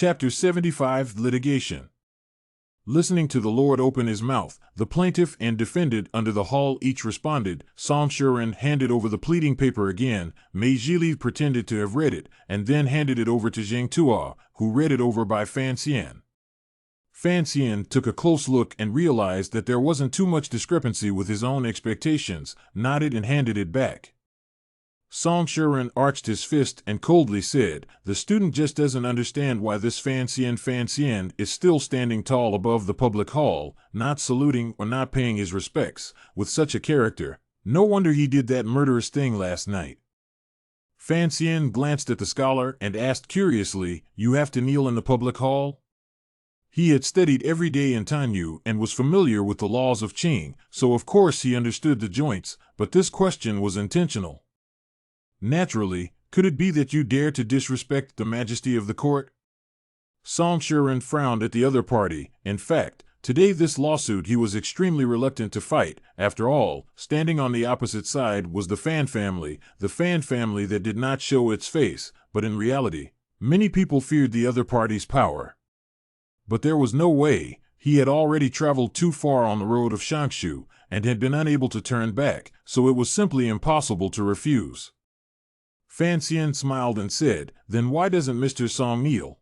Chapter 75 Litigation. Listening to the Lord open his mouth, the plaintiff and defendant under the hall each responded. Song Shuren handed over the pleading paper again. Mei Jili pretended to have read it, and then handed it over to Zheng Tuo, who read it over by Fan Xian. Fan Xian took a close look and realized that there wasn't too much discrepancy with his own expectations, nodded and handed it back. Song Shuren arched his fist and coldly said, "The student just doesn't understand why this Fan Xian is still standing tall above the public hall, not saluting or not paying his respects, with such a character. No wonder he did that murderous thing last night." Fan Xian glanced at the scholar and asked curiously, "You have to kneel in the public hall?" He had studied every day in Tanyu and was familiar with the laws of Qing, so of course he understood the joints, but this question was intentional. "Naturally, could it be that you dare to disrespect the majesty of the court?" Song Shuren frowned at the other party. In fact, today this lawsuit he was extremely reluctant to fight. After all, standing on the opposite side was the Fan family that did not show its face, but in reality, many people feared the other party's power. But there was no way. He had already traveled too far on the road of Shangshu, and had been unable to turn back, so it was simply impossible to refuse. Fan Xian smiled and said, "Then why doesn't Mr. Song kneel?"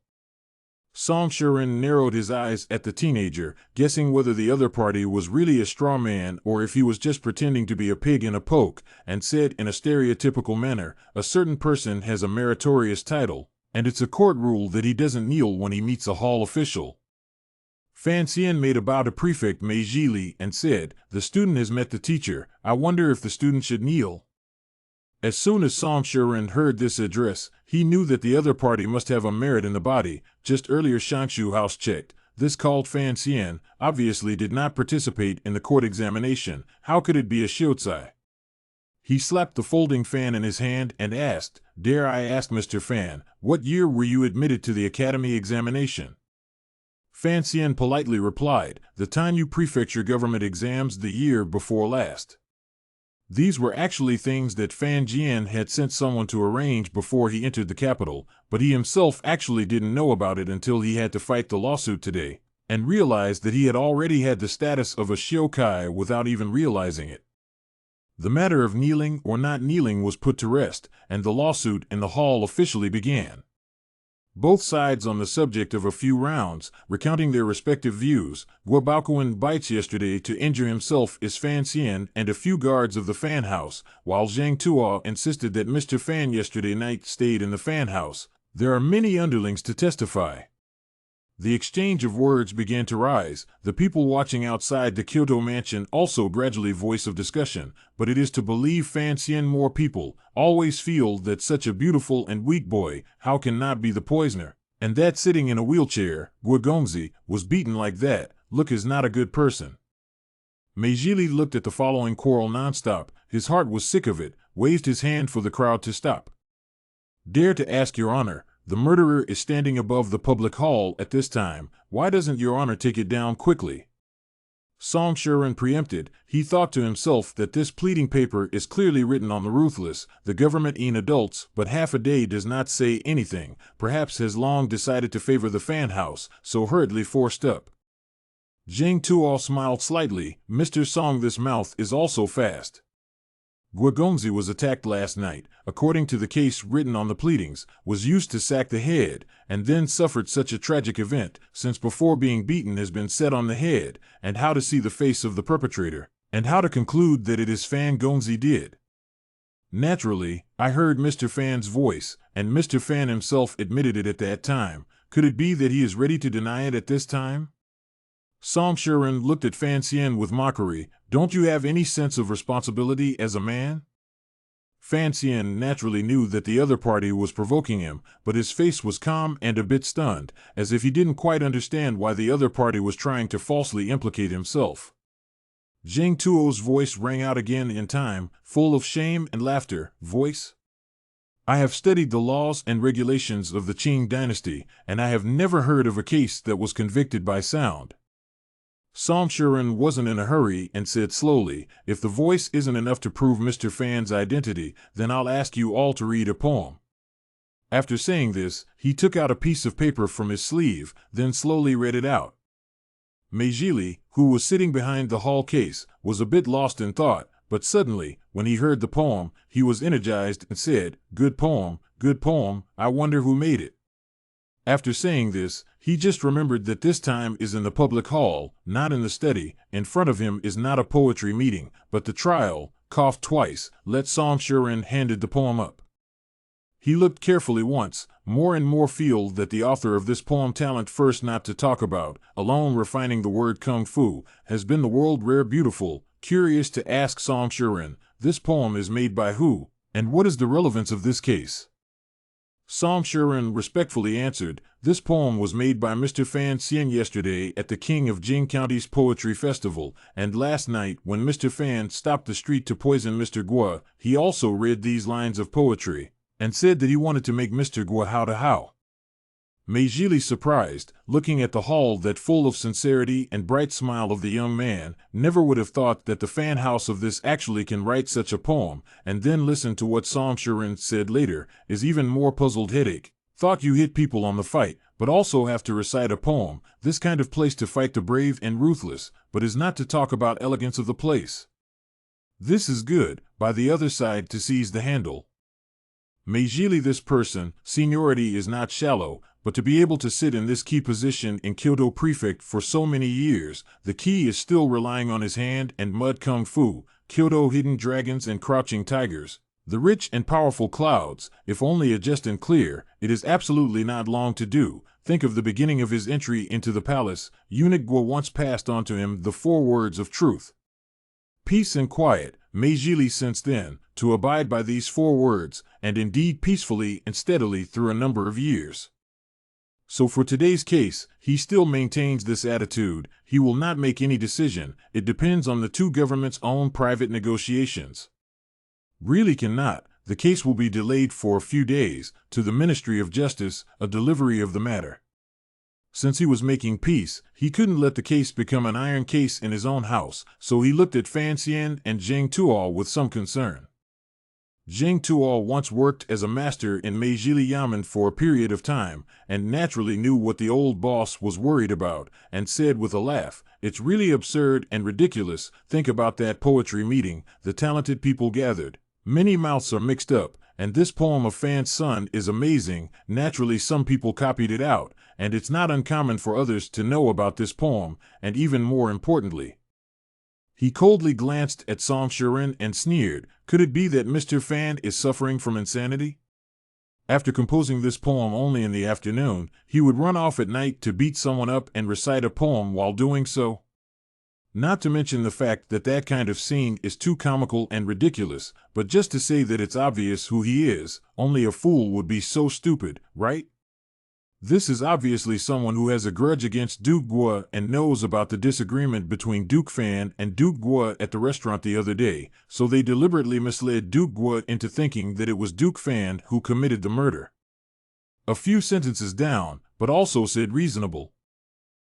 Song Shuren narrowed his eyes at the teenager, guessing whether the other party was really a straw man or if he was just pretending to be a pig in a poke, and said in a stereotypical manner, "A certain person has a meritorious title, and it's a court rule that he doesn't kneel when he meets a hall official." Fan Xian made a bow to Prefect Mei Jili and said, "The student has met the teacher. I wonder if the student should kneel." As soon as Song Shuren heard this address, he knew that the other party must have a merit in the body. Just earlier Shangshu House checked. This called Fan Xian obviously did not participate in the court examination. How could it be a Shiozai? He slapped the folding fan in his hand and asked, "Dare I ask, Mr. Fan, what year were you admitted to the academy examination?" Fan Xian politely replied, "The Tanyu Prefecture government exams the year before last." These were actually things that Fan Jian had sent someone to arrange before he entered the capital, but he himself actually didn't know about it until he had to fight the lawsuit today, and realized that he had already had the status of a Shiokai without even realizing it. The matter of kneeling or not kneeling was put to rest, and the lawsuit in the hall officially began. Both sides on the subject of a few rounds, recounting their respective views. Guobaokuan bites yesterday to injure himself is Fan Xian and a few guards of the fan house, while Zheng Tuo insisted that Mr. Fan yesterday night stayed in the fan house. There are many underlings to testify. The exchange of words began to rise. The people watching outside the Kyoto mansion also gradually voice of discussion, but it is to believe Fan Xian more people always feel that such a beautiful and weak boy, how can not be the poisoner, and that sitting in a wheelchair, Guogongzi, was beaten like that. Look is not a good person. Mei Jili looked at the following quarrel nonstop. His heart was sick of it, waved his hand for the crowd to stop. "Dare to ask, Your Honor, the murderer is standing above the public hall at this time. Why doesn't Your Honor take it down quickly?" Song Shuren preempted. He thought to himself that this pleading paper is clearly written on the ruthless. The government in adults, but half a day does not say anything. Perhaps has long decided to favor the fan house, so hurriedly forced up. Zheng Tuo smiled slightly. "Mr. Song, this mouth is also fast. Guogongzi was attacked last night, according to the case written on the pleadings, was used to sack the head, and then suffered such a tragic event, since before being beaten has been set on the head, and how to see the face of the perpetrator, and how to conclude that it is Fan Gongzi did. Naturally, I heard Mr. Fan's voice, and Mr. Fan himself admitted it at that time. Could it be that he is ready to deny it at this time?" Song Shuren looked at Fan Xian with mockery. "Don't you have any sense of responsibility as a man?" Fan Xian naturally knew that the other party was provoking him, but his face was calm and a bit stunned, as if he didn't quite understand why the other party was trying to falsely implicate himself. Zheng Tuo's voice rang out again in time, full of shame and laughter. "Voice? I have studied the laws and regulations of the Qing dynasty, and I have never heard of a case that was convicted by sound." Song Shuren wasn't in a hurry and said slowly, "If the voice isn't enough to prove Mr. Fan's identity, then I'll ask you all to read a poem." After saying this, he took out a piece of paper from his sleeve, then slowly read it out. Meijili, who was sitting behind the hall case, was a bit lost in thought, but suddenly, when he heard the poem, he was energized and said, good poem, I wonder who made it. After saying this, he just remembered that this time is in the public hall, not in the study. In front of him is not a poetry meeting, but the trial. Coughed twice, let Sangshuren handed the poem up. He looked carefully once, more and more feel that the author of this poem talent first not to talk about, alone refining the word kung fu, has been the world rare beautiful, curious to ask Sangshuren, this poem is made by who, and what is the relevance of this case? Sangshuren respectfully answered, this poem was made by Mr. Fan Xian yesterday at the King of Jing County's Poetry Festival, and last night when Mr. Fan stopped the street to poison Mr. Gua, he also read these lines of poetry, and said that he wanted to make Mr. Gua how. Meijili, surprised, looking at the hall that full of sincerity and bright smile of the young man, never would have thought that the fan house of this actually can write such a poem, and then listen to what Sangshuren said later, is even more puzzled headache. Thought you hit people on the fight, but also have to recite a poem, this kind of place to fight the brave and ruthless, but is not to talk about elegance of the place. This is good, by the other side to seize the handle. Meijili, this person, seniority is not shallow, but to be able to sit in this key position in Kyoto Prefect for so many years, the key is still relying on his hand and mud kung fu, Kyoto hidden dragons and crouching tigers, the rich and powerful clouds, if only just and clear, it is absolutely not long to do. Think of the beginning of his entry into the palace, eunuch Gua once passed on to him the 4 words of truth. Peace and quiet, Meijili since then, to abide by these 4 words, and indeed peacefully and steadily through a number of years. So for today's case, he still maintains this attitude, he will not make any decision, it depends on the 2 governments' own private negotiations. Really cannot, the case will be delayed for a few days, to the Ministry of Justice, a delivery of the matter. Since he was making peace, he couldn't let the case become an iron case in his own house, so he looked at Fan Xian and Zheng Tuo with some concern. Zheng Tuo once worked as a master in Meijili Yamen for a period of time, and naturally knew what the old boss was worried about, and said with a laugh, it's really absurd and ridiculous, think about that poetry meeting, the talented people gathered. Many mouths are mixed up, and this poem of Fan's son is amazing, naturally some people copied it out, and it's not uncommon for others to know about this poem, and even more importantly. He coldly glanced at Sangshuren and sneered, could it be that Mr. Fan is suffering from insanity? After composing this poem only in the afternoon, he would run off at night to beat someone up and recite a poem while doing so? Not to mention the fact that that kind of scene is too comical and ridiculous, but just to say that it's obvious who he is, only a fool would be so stupid, right? This is obviously someone who has a grudge against Duke Gua and knows about the disagreement between Duke Fan and Duke Gua at the restaurant the other day, so they deliberately misled Duke Gua into thinking that it was Duke Fan who committed the murder. A few sentences down, but also said reasonable.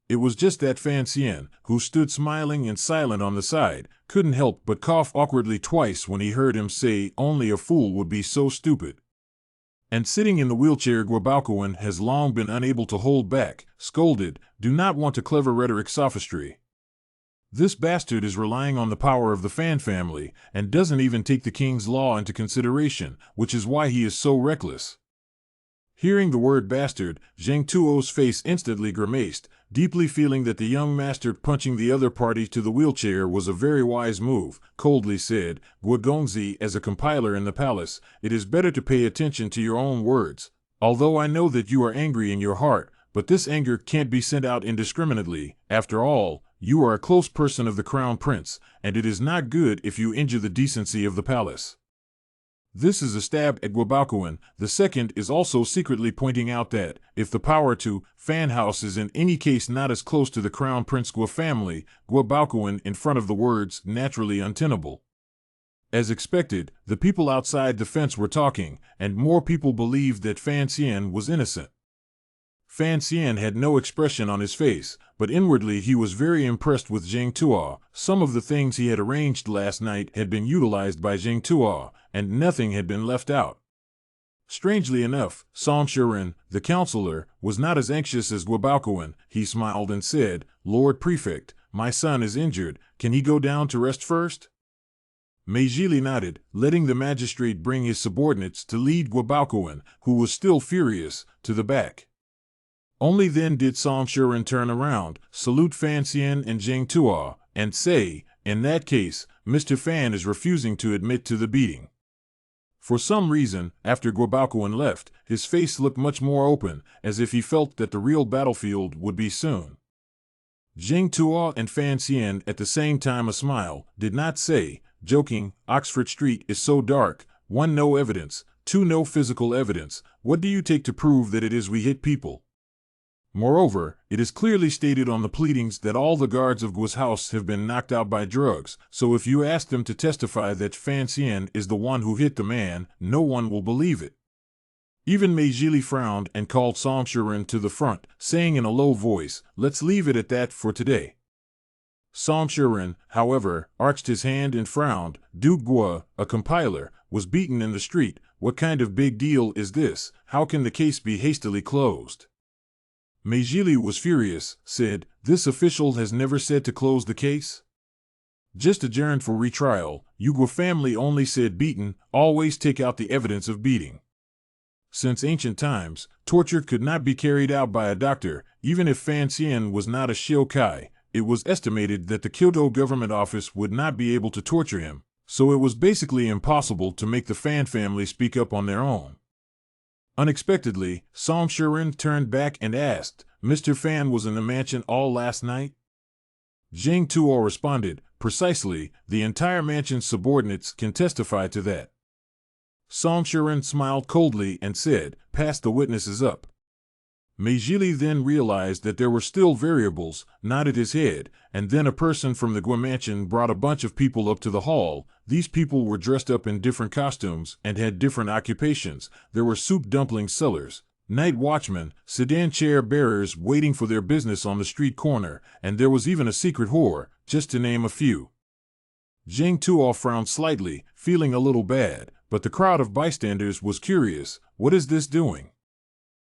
It was just that Fan Xian, who stood smiling and silent on the side, couldn't help but cough awkwardly twice when he heard him say only a fool would be so stupid. And sitting in the wheelchair, Guabaokuan has long been unable to hold back, scolded, do not want a clever rhetoric sophistry. This bastard is relying on the power of the Fan family, and doesn't even take the king's law into consideration, which is why he is so reckless. Hearing the word bastard, Zheng Tuo's face instantly grimaced, deeply feeling that the young master punching the other party to the wheelchair was a very wise move, coldly said, Guogongzi, as a compiler in the palace, it is better to pay attention to your own words. Although I know that you are angry in your heart, but this anger can't be sent out indiscriminately. After all, you are a close person of the crown prince, and it is not good if you injure the decency of the palace. This is a stab at Guabaokuan. The second is also secretly pointing out that, if the power to Fan House is in any case not as close to the Crown Prince Gua family, Guabaokuan in front of the words naturally untenable. As expected, the people outside the fence were talking, and more people believed that Fan Xian was innocent. Fan Xian had no expression on his face, but inwardly he was very impressed with Zheng Tuo. Some of the things he had arranged last night had been utilized by Zheng Tuo, and nothing had been left out. Strangely enough, Sanshuren, the counselor, was not as anxious as Guabaoquan. He smiled and said, "Lord Prefect, my son is injured. Can he go down to rest first?" Meijili nodded, letting the magistrate bring his subordinates to lead Guabaoquan, who was still furious, to the back. Only then did Sanshuren turn around, salute Fan Xian and Jing Tuo, and say, "In that case, Mr. Fan is refusing to admit to the beating." For some reason, after Guabaoquan left, his face looked much more open, as if he felt that the real battlefield would be soon. Jing Tuo and Fan Xian, at the same time a smile, did not say, joking, "Oxford Street is so dark, 1. No evidence, 2. No physical evidence. What do you take to prove that it is we hit people? Moreover, it is clearly stated on the pleadings that all the guards of Gua's house have been knocked out by drugs, so if you ask them to testify that Fan Xian is the one who hit the man, no one will believe it." Even Meijili frowned and called Sanshuren to the front, saying in a low voice, "Let's leave it at that for today." Sanshuren, however, arched his hand and frowned. Duke Gua, a compiler, was beaten in the street. What kind of big deal is this? How can the case be hastily closed? Meijili was furious, said, "This official has never said to close the case. Just adjourned for retrial. Gua family only said beaten, always take out the evidence of beating. Since ancient times, torture could not be carried out by a doctor, even if Fan Xian was not a shiokai. It was estimated that the Kyoto government office would not be able to torture him, so it was basically impossible to make the Fan family speak up on their own." Unexpectedly, Sanshuren turned back and asked, "Mr. Fan was in the mansion all last night?" Jing Tuo responded, "Precisely, the entire mansion's subordinates can testify to that." Sanshuren smiled coldly and said, "Pass the witnesses up." Meijili then realized that there were still variables, nodded his head, and then a person from the Gua mansion brought a bunch of people up to the hall. These people were dressed up in different costumes and had different occupations. There were soup dumpling sellers, night watchmen, sedan chair bearers waiting for their business on the street corner, and there was even a secret whore, just to name a few. Jing Tuo frowned slightly, feeling a little bad, but the crowd of bystanders was curious. "What is this doing?"